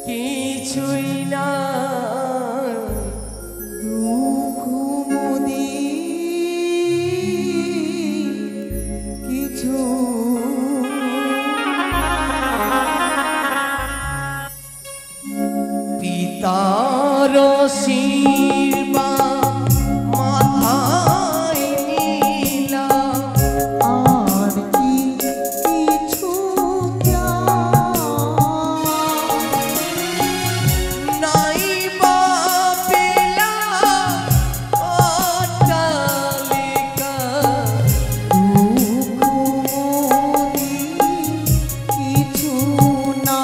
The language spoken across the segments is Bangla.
কিছুই না দুঃখ মুদি কিছু পিতার আশীর্বাদ মাথায় নিলাম আর কি কিছু নাই বা পেলাম অট্টালিকা দুঃখ মুদি কিছু না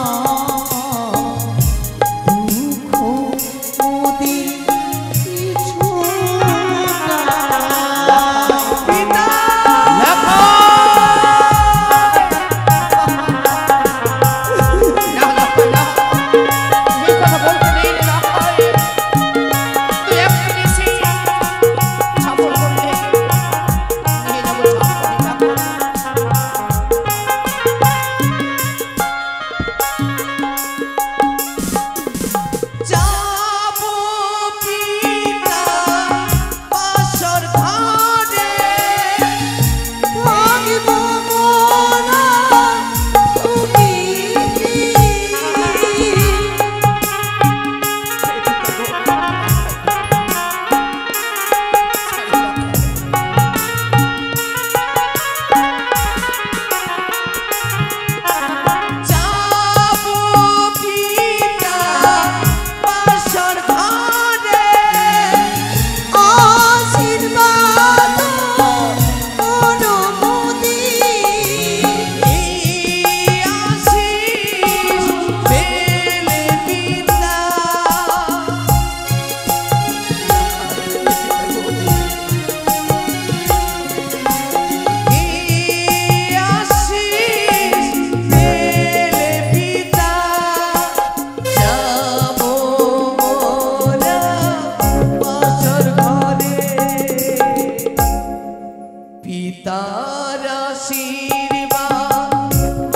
পিতার আশীর্বাদ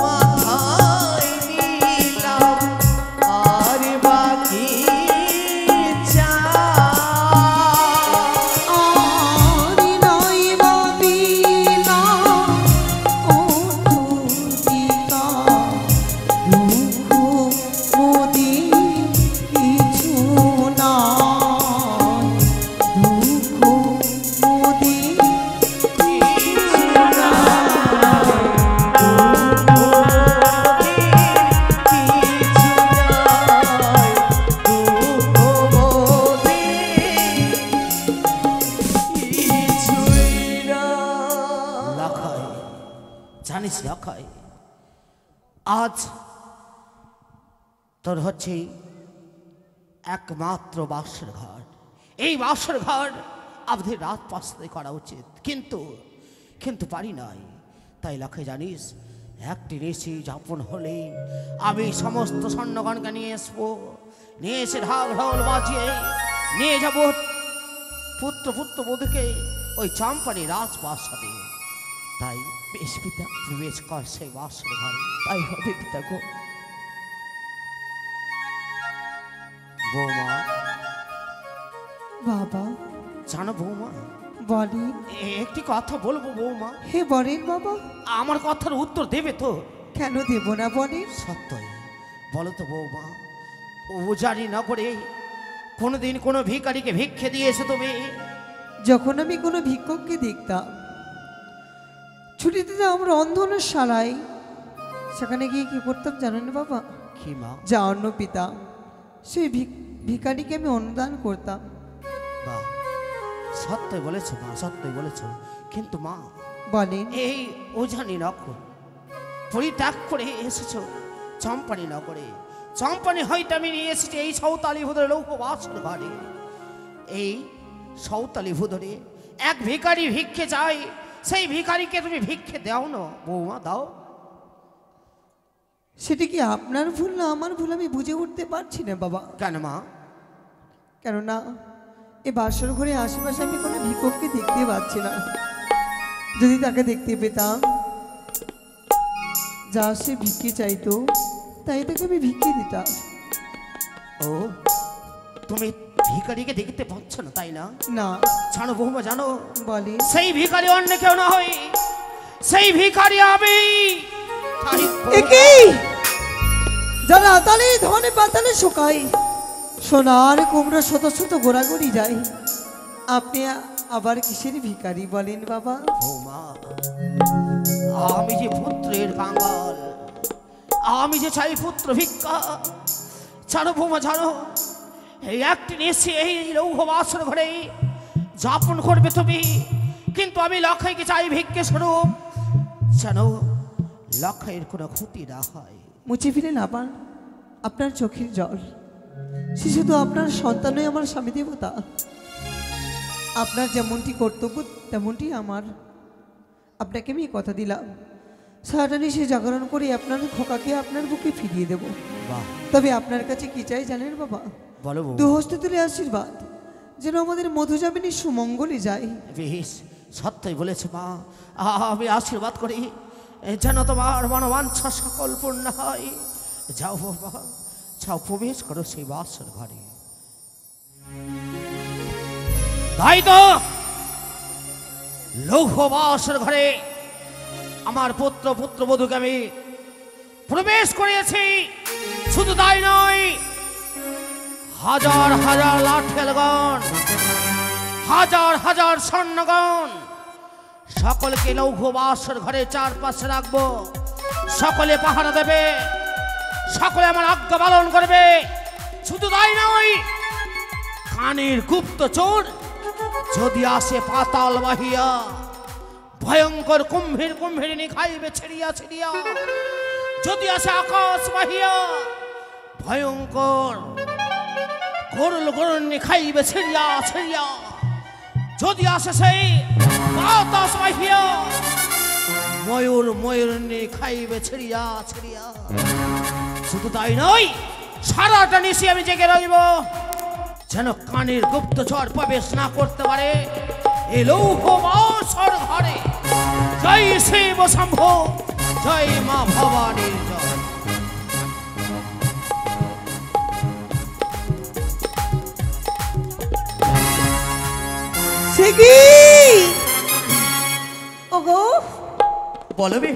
মাথায় নিলাম আর বাকি আর নাই বা পেলাম অট্টালিকা দুঃখ মুদি কিছু না দুঃখ মুদি জানিস রাখাই আজ তোর হচ্ছে একমাত্র বাসর ঘর। এই বাসর ঘর আমাদের রাত পাশে করা উচিত, কিন্তু কিন্তু পারি নাই। তাই লাখে জানিস একটি ঋষি যাপন হলে আমি সমস্ত স্বর্ণগণকে নিয়ে আসবো, নিয়ে এসে ঢাক ঢোল বাজিয়ে নিয়ে যাব পুত্র বধূকে ওই চম্পানি রাজপ্রাসাদে। তাই বেশ পিতা প্রবেশ কর সেই বাসর ঘরে। তাই হবে পিতা গো। বৌমা বাবা জানো বৌমা, বলেন। একটি কথা বলবো বৌমা। হে বলেন বাবা। আমার কথার উত্তর দেবে তো? কেন দেব না বলেন। সত্যই বলো তো বৌমা, উজানি নগরে কোনোদিন কোনো ভিখারিকে ভিক্ষে দিয়েছে তুমি? যখন আমি কোনো ভিক্ষককে দেখতাম ছুটিতে আমরা অন্ধনের সারাই, সেখানে গিয়ে কি করতাম জানেন বাবা? কি মা? যা অন্ন পিতা সেই ভিখারিকে আমি অনুদান করতাম। বাহ, সত্যই বলেছো মা, সত্যই বলেছো। কিন্তু মা বলেন। এই উজানি নগর পরিত্যাগ করে এসেছো চম্পানি নগরে। চম্পানি হয়তো আমি নিয়ে এসেছি এই সৌতালি ভুদরে লৌহ বাসর ঘরে। এই সৌতালি ভুদরে এক ভিখারি ভিক্ষে চাই, সেই ভিখারিকে তুমি ভিক্ষে দাও না বৌমা, দাও। সেটা কি আপনার ভুল না আমার ভুল আমি বুঝে উঠতে পারছি না বাবা। কেন মা? কেননা এই বাসর ঘরে আশেপাশে আমি কোনো ভিক্ষককে দেখতে পাচ্ছি না। যদি তাকে দেখতে পেতাম যা সে ভিক্ষে চাইতো তাই তাকে আমি ভিক্ষে দিতাম। ও তুমি ভিখারিকে দেখতে পাচ্ছ না তাই না? না। জানো বৌমা জানো, বলে সেই ভিখারি অন্য কেউ না হয়, সেই ভিখারি আমি। একই যারা তালে ধনে পাতালে শুকাই, সোনার কুমড়ো শত শত ঘোরাঘুরি যায়, আপনি আবার কিসের ভিখারি বলেন বাবা? বৌমা, আমি যে পুত্রের কাঙ্গাল, আমি যে চাই পুত্র ভিক্ষা। জানো বৌমা জানো, এই একটি এসে এই লৌহ বাসর ঘরে যাপন করবে তুমি, কিন্তু আমি লক্ষ্যকে চাই ভিক্ষে স্বরূপ, জানো লক্ষ্যের কোনো ক্ষতি না হয়। মুছে ফিরে না পান আপনার চোখের জল, সে শুধু আপনার সন্তানই আমার স্বামী দেবতা। আপনার যেমনটি কর্তব্য তেমনটি আমার। আপনাকে আমি কথা দিলাম, সারাটা নিশে জাগরণ করে আপনার খোকাকে আপনার বুকে ফিরিয়ে দেব। বাহ, তবে আপনার কাছে কি চাই জানেন বাবা? বলো বৌমা। দু হস্তে তুলে আশীর্বাদ, যেন আমাদের মধুযামিনী সুমঙ্গলে যায়। বেশ, সত্যই বলেছে মা, আমি আশীর্বাদ করি যেন তোমার মনোবাঞ্ছা সকল পূর্ণ হয়। যাও বাবা, যাও প্রবেশ করো সেই বাসর ঘরে। তাই তো লৌহ বাসর ঘরে আমার পুত্র পুত্রবধূকে আমি প্রবেশ করিয়েছি। শুধু তাই নয়, হাজার হাজার লাঠেলগণ, হাজার হাজার স্বর্ণগণ, সকলকে লৌহ বাসর ঘরে চারপাশে রাখবো। সকলে পাহারা দেবে, সকলে আমার আজ্ঞা পালন করবে। শুধু তাই নয়, কানের গুপ্তচোর যদি আসে পাতাল বাহিয়া, ভয়ঙ্কর কুম্ভীর কুম্ভীরিনী খাইবে ছিড়িয়া ছিড়িয়া। যদি আসে আকাশ বাহিয়া, ভয়ঙ্কর গরুল গরুণী খাইবে ছিড়িয়া ছিড়িয়া। যদি আসে সেই বাতাস বাহিয়া, ময়ূর ময়ূরনী খাইবে ছিড়িয়া ছিড়িয়া। শুধু তাই নয়, সারাটা নিশি আমি জেগে রইব, যেন কানের গুপ্তচর প্রবেশ না করতে পারে এই লৌহ বাসর ঘরে। জয় শিব শম্ভু, জয় মা ভবানীর জয়। সে কি ওগো বলবি